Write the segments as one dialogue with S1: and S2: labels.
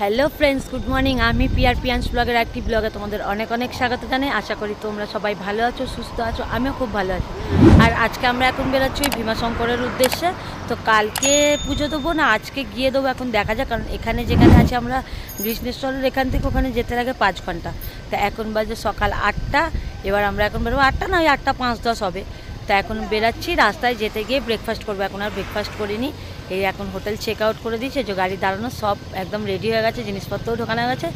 S1: Hello friends, good morning. আমি peer পিয়ান্স ব্লগের একটি ব্লগে তোমাদের অনেক অনেক স্বাগত জানাই। আশা করি তোমরা সবাই ভালো আছো, সুস্থ আছো, আমিও খুব ভালো আছি। আর আজকে আমরা এখন বেরোচ্ছি ভীমাশঙ্করের উদ্দেশ্যে। তো কালকে পুজো দেবো না আজকে গিয়ে দেবো, এখন দেখা যাক। কারণ এখানে যেখানে আছি আমরা কৃষ্ণেশ্বরের এখান থেকে ওখানে যেতে লাগে 5 ঘন্টা। তা এখন বাজে সকাল 8টা। এবার আমরা এখন বেরোবো 8টা না, ওই 8টা 5-10 হবে। তা এখন বেরাচ্ছি, রাস্তায় যেতে গিয়ে ব্রেকফাস্ট করবো। এখন আর ব্রেকফাস্ট করিনি, এই এখন হোটেল চেক আউট করে দিয়েছে, যে গাড়ি দাঁড়ানো সব একদম রেডি হয়ে গেছে, জিনিসপত্রও ঢোকানো গেছে।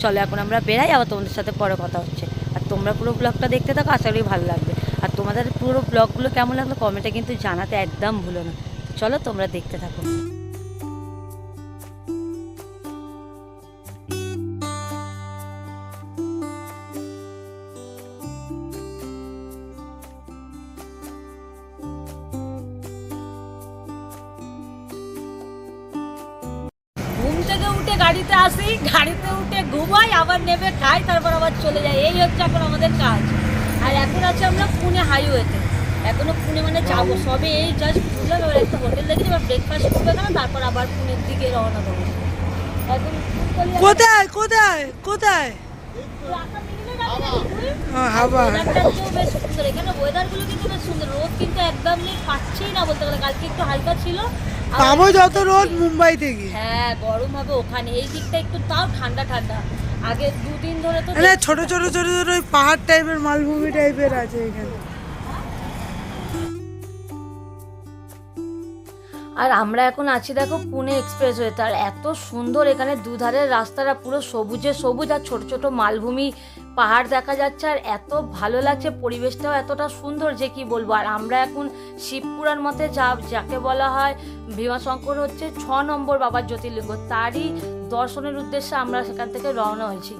S1: চলো এখন আমরা বেরাই, আবার তোমাদের সাথে পরে কথা হচ্ছে। আর তোমরা পুরো ব্লগটা দেখতে থাকো, আশা করি ভালো লাগবে। আর তোমাদের পুরো ব্লগগুলো কেমন লাগলো কমেন্টে কিন্তু জানাতে একদম ভুলো না। চলো তোমরা দেখতে থাকো। ঘুম থেকে উঠে গাড়িতে আসি, গাড়িতে উঠে ঘুমাই, আবার নেমে খাই, তারপর আবার চলে যাই। এই হচ্ছে এখন আমাদের কাজ। আর এখন আছে আমরা পুনে হাইওয়েতে। এখনো পুনে মানে যাবো, সবে এই জাস্ট ঘুরলাম। এবার একটা হোটেল দেখি, এবার ব্রেকফাস্ট করবে কেন, তারপর আবার পুনের দিকে রওনা দেবো। এখন
S2: কোথায় কোথায় কোথায়
S1: বেশ সুন্দর, এখানে ওয়েদারগুলো কিন্তু বেশ সুন্দর। রোদ কিন্তু একদম নেই, পাচ্ছেই না বলতে গেলে। কালকে একটু হালকা ছিল,
S2: পাবো যত রোদ মুম্বাই থেকে।
S1: হ্যাঁ গরম হবে ওখানে, এই দিকটা একটু তাও ঠান্ডা ঠান্ডা। আগে দুদিন ধরে তো
S2: ছোট ছোট ছোট ছোট ওই পাহাড় টাইপের মালভূমি টাইপের আছে এখানে।
S1: আর আমরা এখন আছি দেখো পুনে এক্সপ্রেসওয়েতে। আর এত সুন্দর এখানে দুধারের রাস্তাটা পুরো সবুজে সবুজ, আর ছোট ছোট মালভূমি পাহাড় দেখা যাচ্ছে। আর এত ভালো লাগছে, পরিবেশটাও এতটা সুন্দর যে কি বলবো। আর আমরা এখন শিবপুরার মতে যাকে বলা হয় ভীমাশঙ্কর, হচ্ছে 6 নম্বর বাবার জ্যোতির্লিঙ্গ, তারই দর্শনের উদ্দেশ্যে আমরা সেখান থেকে রওনা হয়েছি।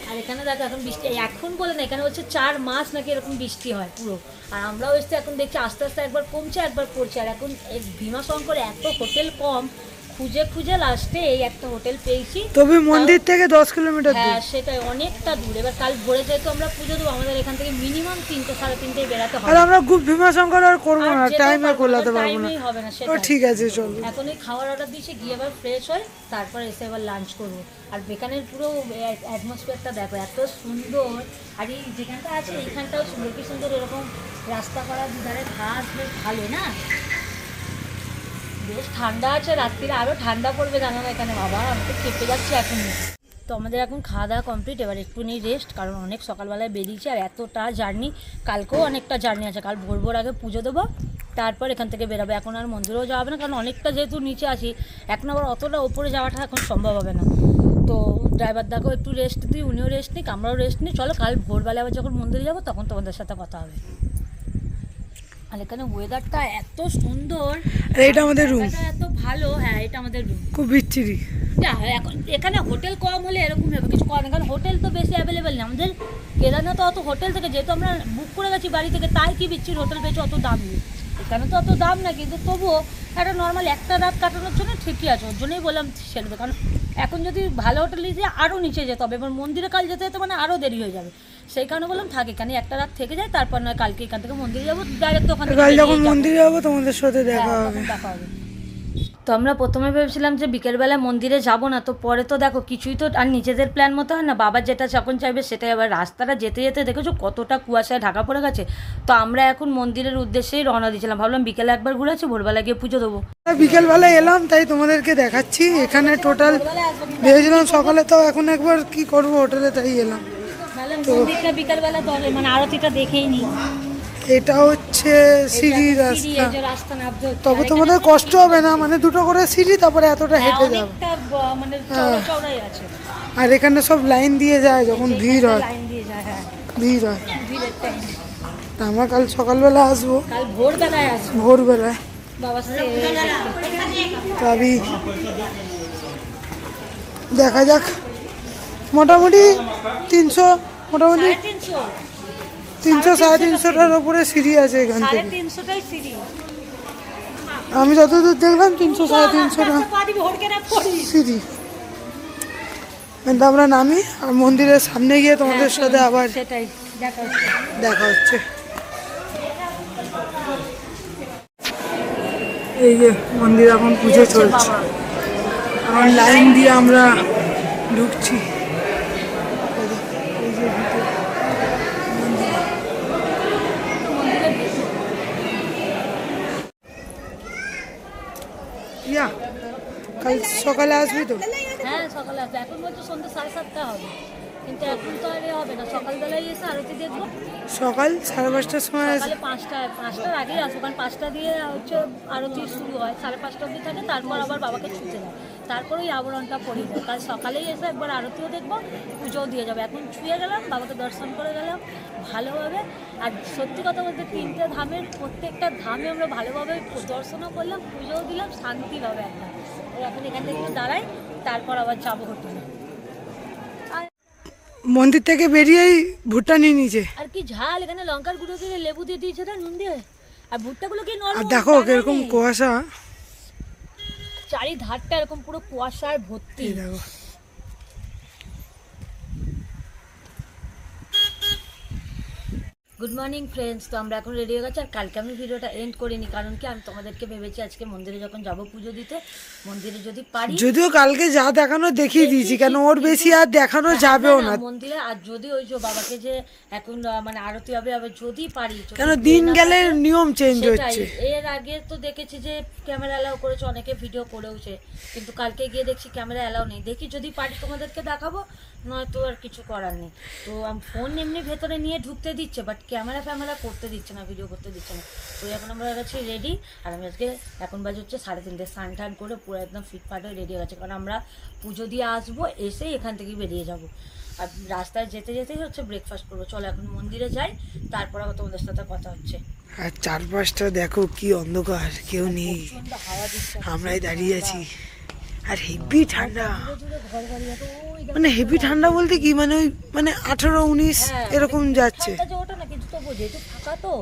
S1: আর এখানে দেখো এখন বৃষ্টি, এখন বলে না, এখানে হচ্ছে 4 মাস নাকি এরকম বৃষ্টি হয় পুরো। আর আমরাও এসে এখন দেখছি আস্তে আস্তে একবার কমছে একবার পড়ছে। আর এখন এই ভীমাশঙ্করে এত হোটেল কম, খুঁজে খুঁজে লাস্টে এই একটা হোটেল পেয়েছি।
S2: তবে মন্দির থেকে 10 কিলোমিটার দূর।
S1: হ্যাঁ সেটাই, অনেকটা দূর। এবার কাল ভোরে যেহেতু আমরা পুজো দেবো, আমাদের এখান থেকে মিনিমাম 3-3:30 বেরাতে হবে।
S2: আর আমরা খুব ভীমাশঙ্কর আর করবো না, টাইমে কোলাতে পারবো না।
S1: হবে না
S2: ও
S1: সেটা।
S2: ঠিক আছে চলো।
S1: এখন এই খাওয়ার অর্ডার দিয়েছে, গিয়ে এবার ফ্রেশ হয়ে তারপর এসে এবার লাঞ্চ করবো। আর এখানের পুরো অ্যাটমসফিয়ারটা দেখো এত সুন্দর। আর এই যেখানটা আছে এইখানটাও সুন্দর, কি সুন্দর এরকম রাস্তা করা, দুধারে ঘাস, বেশ ভালো না। বেশ ঠান্ডা আছে, রাত্রিরে আরও ঠান্ডা পড়বে জানো না এখানে। বাবা আমি তো খেপে যাচ্ছি এখন। তো আমাদের এখন খাওয়া দাওয়া কমপ্লিট, এবার একটু নেই রেস্ট, কারণ অনেক সকালবেলায় বেরিয়েছি। আর এতটা জার্নি, কালকেও অনেকটা জার্নি আছে। কাল ভোর আগে পুজো দেবো, তারপর এখান থেকে বেরোবো। এখন আর মন্দিরেও যাওয়া হবে না, কারণ অনেকটা যেহেতু নিচে আসি, এখন আবার অতটা ওপরে যাওয়াটা এখন সম্ভব হবে না। তো ড্রাইভার দাকেও একটু রেস্ট দিই, উনিও রেস্ট নিক, আমরাও রেস্ট নিই। চলো কাল ভোরবেলা আবার যখন মন্দিরে যাবো তখন তোমাদের সাথে কথা হবে। আর এখানে ওয়েদারটা এত সুন্দর,
S2: আর এটা আমাদের রুম,
S1: এত ভালো। হ্যাঁ এটা আমাদের রুম,
S2: খুব বিচ্ছিরি।
S1: এখন এখানে হোটেল কম হলে এরকম হবে, কিছু কম, কারণ হোটেল তো বেশি অ্যাভেলেবেল নেই। আমাদের কেদারনাথে অত হোটেল থেকে, যেহেতু আমরা বুক করে গেছি বাড়ি থেকে, তাই কি বিচ্ছির হোটেল পেয়েছি অত দাম নেই। এখানে তো অত দাম না, কিন্তু তবুও একটা নর্মাল একটা রাত কাটানোর জন্য ঠিকই আছে। ওর জন্যই বললাম সেরবে, কারণ এখন যদি ভালো হোটেল নিতে আরও নিচে যেতে হবে। এবার মন্দিরে কাল যেতে যেতে মানে আরও দেরি হয়ে যাবে। সেই কারণে বললাম থাক এখানে একটা রাত থেকে যায়, তারপর নয় কালকে এখান থেকে মন্দিরে যাবো ডাইরেক্ট। ওখান থেকে
S2: যখন মন্দিরে যাবো তোমাদের সাথে দেখা হবে।
S1: তো আমরা প্রথমে ভেবেছিলাম যে বিকেলবেলা মন্দিরে যাব না, তো পরে তো দেখো কিছুই তো আর নিজেদের প্ল্যান মতো হয় না। বাবার যেটা যখন চাইবে সেটাই। আবার রাস্তাটা যেতে যেতে দেখেছো কতটা কুয়াশায় ঢাকা পড়ে গেছে। তো আমরা এখন মন্দিরের উদ্দেশ্যেই রওনা দিয়েছিলাম, ভাবলাম বিকেলে একবার ঘুরে আছি, ভোরবেলা গিয়ে পুজো দেবো।
S2: বিকেলবেলা এলাম তাই তোমাদেরকে দেখাচ্ছি। এখানে টোটাল ভেবেছিলাম সকালে, তো এখন একবার কি করবো হোটেলে, তাই এলাম।
S1: মন্দিরটা বিকেলবেলা মানে আরতিটা দেখেই নি।
S2: এটা হচ্ছে সিঁড়ি রাস্তা,
S1: নামতে হচ্ছে।
S2: তবে তোমাদের কষ্ট হবে না, মানে দুটো করে সিঁড়ি, তারপরে এতটা হেঁটে যাবে।
S1: মানে চওড়াই আছে।
S2: আর এখানে সব লাইন দিয়ে যায় যখন ভিড় হয়, ভিড় হয়। আমরা কাল সকালবেলা আসবো,
S1: কাল ভোরবেলায় আসবো,
S2: ভোরবেলায়।
S1: বাবার সাথে
S2: তবে দেখা যাক, মোটামুটি 300, মোটামুটি 300-350টার ওপরে সিঁড়ি আছে এখান থেকে।
S1: 350টাই সিঁড়ি।
S2: আমি যতদূর দেখলাম 300-350টা সিঁড়ি। কিন্তু আমরা নামি, আর মন্দিরের সামনে গিয়ে তোমাদের সাথে আবার
S1: সেটাই দেখা
S2: হচ্ছে। এই যে মন্দির এখন পুজো চলছে,
S1: বাবা
S2: এখন লাইন দিয়ে আমরা ঢুকছি। এই যে ভিতরে ইয়া, কাল সকালে আসবি তো?
S1: হ্যাঁ সকালে আসবে, এখন বলছো সন্ধ্যে 7:30 হবে, কিন্তু এখন তো আর হবে না, সকালবেলায় এসে আরতি দেখবো।
S2: সকাল 5:30টার সময় আসবি?
S1: সকালে 5টার আগেই আসবো, কারণ 5টা দিয়ে হচ্ছে আরতি শুরু হয়, 5:30 অবধি থাকে, তারপর আবার বাবাকে ছুটে যায়, তারপর ওই আবরণটা পরিয়ে দেয়। কাল সকালেই এসে একবার আরতিও দেখবো, পুজোও দিয়ে যাবে। এখন ছুঁয়ে গেলাম, বাবাকে দর্শন করে গেলাম ভালোভাবে। আর সত্যি কথা বলতে 3টে ধামের প্রত্যেকটা ধামে আমরা ভালোভাবে দর্শনও করলাম, পুজোও দিলাম, শান্তিভাবে একটা। এখন এখান থেকে একটু দাঁড়াই, তারপর আবার যাবো হোটেলে।
S2: মন্দির থেকে বেরিয়েই ভুট্টা নিয়ে নিচে,
S1: আর কি ঝাল, এখানে লঙ্কার গুঁড়ো দিয়ে লেবু দিয়ে দিয়েছে না, নুন দিয়ে। আর ভুট্টাগুলো কি নরম,
S2: আর দেখো কিরকম কুয়াশা,
S1: চারিধারটা এরকম পুরো কুয়াশায় ভর্তি।
S2: এই দেখো।
S1: গুড মর্নিং ফ্রেন্ডস, তো আমরা এখন রেডি হয়ে গেছি। আর কালকে আমি ভিডিওটা এন্ড করিনি, কারণ কি আমি তোমাদেরকে ভেবেছি আজকে মন্দিরে যখন যাব পুজো দিতে, মন্দিরে যদি পারি,
S2: যদিও কালকে যা দেখানো দেখিয়ে দিয়েছি, কেন ওর বেশি আর দেখানো যাবেও না
S1: মন্দিরে। আর যদি ওই যে বাবাকে যে এখন মানে আরতি হবে হবে, যদি পারি,
S2: কেন দিন গেলে নিয়ম চেঞ্জ হচ্ছে।
S1: এর আগে তো দেখেছি যে ক্যামেরা অ্যালাউ করেছে, অনেকে ভিডিও করেওছে, কিন্তু কালকে গিয়ে দেখছি ক্যামেরা অ্যালাউ নেই। দেখি যদি পারি তোমাদেরকে দেখাবো, নয়তো আর কিছু করার নেই। তো ফোন এমনি ভেতরে নিয়ে ঢুকতে দিচ্ছে, বাট ক্যামেরা ফ্যামেরা করতে দিচ্ছে না, ভিডিও করতে দিচ্ছে না। তো এখন আমরা গেছি রেডি। আর আমি আজকে এখন বাজে হচ্ছে 3:30, স্নান টান করে পুরো একদম ফিটফাট হয়ে রেডি হয়ে গেছে, কারণ আমরা পুজো দিয়ে আসবো, এসেই এখান থেকে বেরিয়ে যাব। আর রাস্তায় যেতে যেতেই হচ্ছে ব্রেকফাস্ট করবো। চলো এখন মন্দিরে যাই, তারপর আবার তোমাদের সাথে কথা হচ্ছে।
S2: আর চারপাশটা দেখো কি অন্ধকার, কেউ নেই,
S1: হাওয়া দিচ্ছে,
S2: আমরাই দাঁড়িয়ে আছি। আর হেভি ঠান্ডা,
S1: দূরে ঘর বাড়ি এত, ওই দেখো
S2: মানে হেভি ঠান্ডা বলতে কি, মানে ওই মানে 18-19 এরকম যাচ্ছে।
S1: ঠান্ডা যে ওটা না, কিন্তু তবু যেহেতু ফাঁকা তো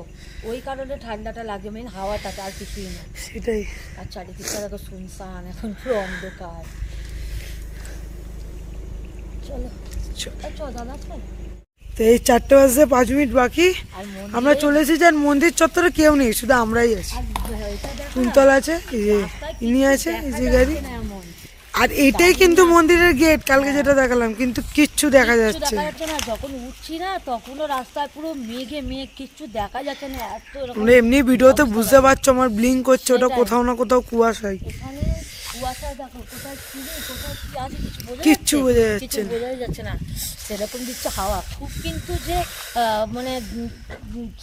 S1: ওই কারণে ঠান্ডাটা লাগে, মেন হাওয়াটাতে, আর কিছুই না।
S2: সেটাই।
S1: আর চারিদিকটা দেখো শুনশান, এখন পুরো অন্ধকার। চলো চল দাদা, চল।
S2: তো এই 4:05 বাকি,
S1: আর
S2: আমরা চলে এসেছি। আর মন্দির চত্বরে কেউ নেই, শুধু আমরাই আছি। কুন্তল আছে, এই যে ইনি আছে, এই যে গাড়ি। আর এটাই কিন্তু মন্দিরের গেট, কালকে যেটা দেখালাম, কিন্তু কিচ্ছু দেখা যাচ্ছে
S1: না। যখন উঠছি না তখনও রাস্তায় পুরো মেঘে মেঘ, কিচ্ছু দেখা যাচ্ছে না, এত এরকম।
S2: আমরা এমনি ভিডিওতে বুঝতে পারছো আমার ব্লিঙ্ক করছে, ওটা কোথাও না কোথাও কুয়াশায়।
S1: এখানে কুয়াশা দেখো, কোথায় কি নেই, কোথায় কি আছে
S2: কিচ্ছু বোঝা
S1: কিছু
S2: যাচ্ছে না।
S1: বোঝাই যাচ্ছে না। সেরকম দিচ্ছে হাওয়া খুব, কিন্তু যে মানে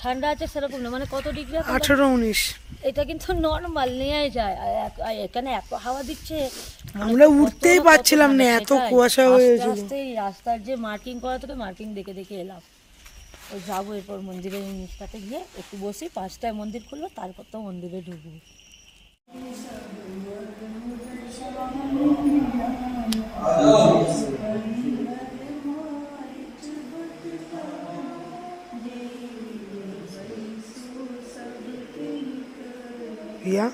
S1: ঠান্ডা আছে সেরকম না। মানে কত ডিগ্রি,
S2: 18-19।
S1: এটা কিন্তু নর্মাল নিয়ে যায়। আর এখানে এত হাওয়া দিচ্ছে,
S2: আমরা উঠতেই পারছিলাম না, এত কুয়াশা হয়েছিল।
S1: রাস্তার যে মার্কিং করা থেকে মার্কিং দেখে দেখে এলাম। ওই যাবো এরপর মন্দিরের নিচটাতে গিয়ে একটু বসি, 5টায় মন্দির খুলবো, তারপর তো মন্দিরে ঢুকবো।
S2: রিয়া,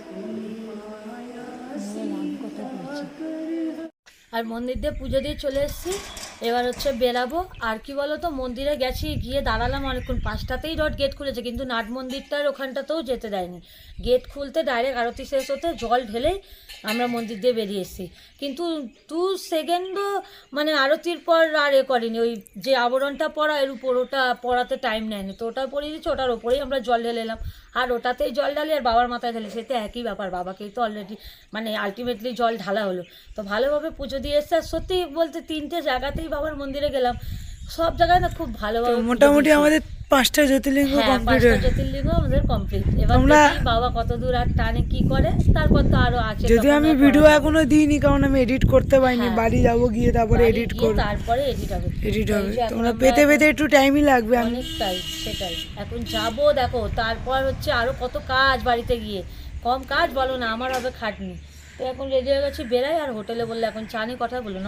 S1: আর মন্দির দিয়ে পুজো দিয়ে চলে এসেছি, এবার হচ্ছে বেরাবো। আর কি বলো তো, মন্দিরে গেছি, গিয়ে দাঁড়ালাম অনেকক্ষণ, 5টাতেই গেট খুলেছে, কিন্তু নাট মন্দিরটার ওখানটাতেও যেতে দেয়নি। গেট খুলতে ডাইরেক্ট আরতি শেষ হতে জল ঢেলেই আমরা মন্দির দিয়ে বেরিয়ে এসেছি। কিন্তু 2 সেকেন্ডও মানে আরতির পর আর করিনি, ওই যে আবরণটা পরা এর উপর, ওটা পরাতে টাইম নেয়নি, তো ওটা পরিয়ে দিচ্ছে, ওটার ওপরেই আমরা জল ঢেলে এলাম। আর ওটাতেই জল ঢালি আর বাবার মাথায় ঢালি, সেটা একই ব্যাপার, বাবাকেই তো অলরেডি মানে আলটিমেটলি জল ঢালা হলো। তো ভালোভাবে পুজো দিয়ে এসছে। আর সত্যি বলতে 3টে জায়গাতেই বাবার মন্দিরে গেলাম, সব জায়গায় না খুব ভালোভাবে
S2: মোটামুটি আমাদের 5টা জ্যোতির্লিঙ্গ কমপ্লিট হয়ে,
S1: 5টা জ্যোতির্লিঙ্গ আমাদের কমপ্লিট। এবার দেখি বাবা কত দূর আর টানে কি করে, তারপর তো আরো আছে।
S2: যদিও আমি ভিডিও এখনো দিইনি, কারণ আমি এডিট করতে পারিনি, বাড়ি যাবো, গিয়ে তারপরে এডিট করব,
S1: তারপরে এডিট হবে।
S2: তোমরা পেতে পেতে একটু টাইমই লাগবে।
S1: অনেকটাই, সেটাই। এখন যাবো, দেখো তারপর হচ্ছে আরো কত কাজ, বাড়িতে গিয়ে কম কাজ বলো না, আমার হবে খাটনি। তো এখন রেডি হয়ে গেছি, বেরাই। আর হোটেলে বললে এখন চা নিয়ে কথা বলো,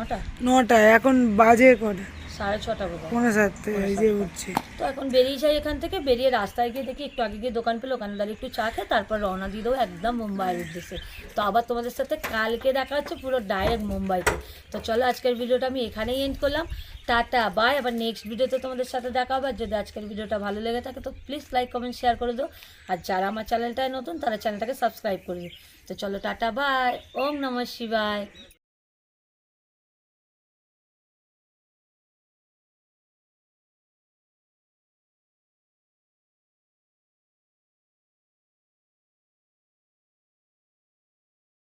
S1: 9টা
S2: এখন বাজে কটা,
S1: 6:30 বোধ হয়।
S2: 6:45 এই যে উঠছি।
S1: তো এখন বেরিয়ে যাই এখান থেকে, বেরিয়ে রাস্তায় গিয়ে দেখি একটু আগে গিয়ে দোকান পেলো, ওখানে দাঁড়িয়ে একটু চা খেয়ে তারপর রওনা দিয়ে দেবো একদম মুম্বাইয়ের উদ্দেশ্যে। তো আবার তোমাদের সাথে কালকে দেখা হচ্ছে পুরো ডাইরেক্ট মুম্বাইতে। তো চলো আজকের ভিডিওটা আমি এখানেই এন্ড করলাম। টাটা বাই, আবার নেক্সট ভিডিওতে তোমাদের সাথে দেখা হবে। আর যদি আজকের ভিডিওটা ভালো লেগে থাকে তো প্লিজ লাইক কমেন্ট শেয়ার করে দাও। আর যারা আমার চ্যানেলটায় নতুন তারা চ্যানেলটাকে সাবস্ক্রাইব করে দিও। তো চলো টাটা বাই, ওম নমঃ শিবায়।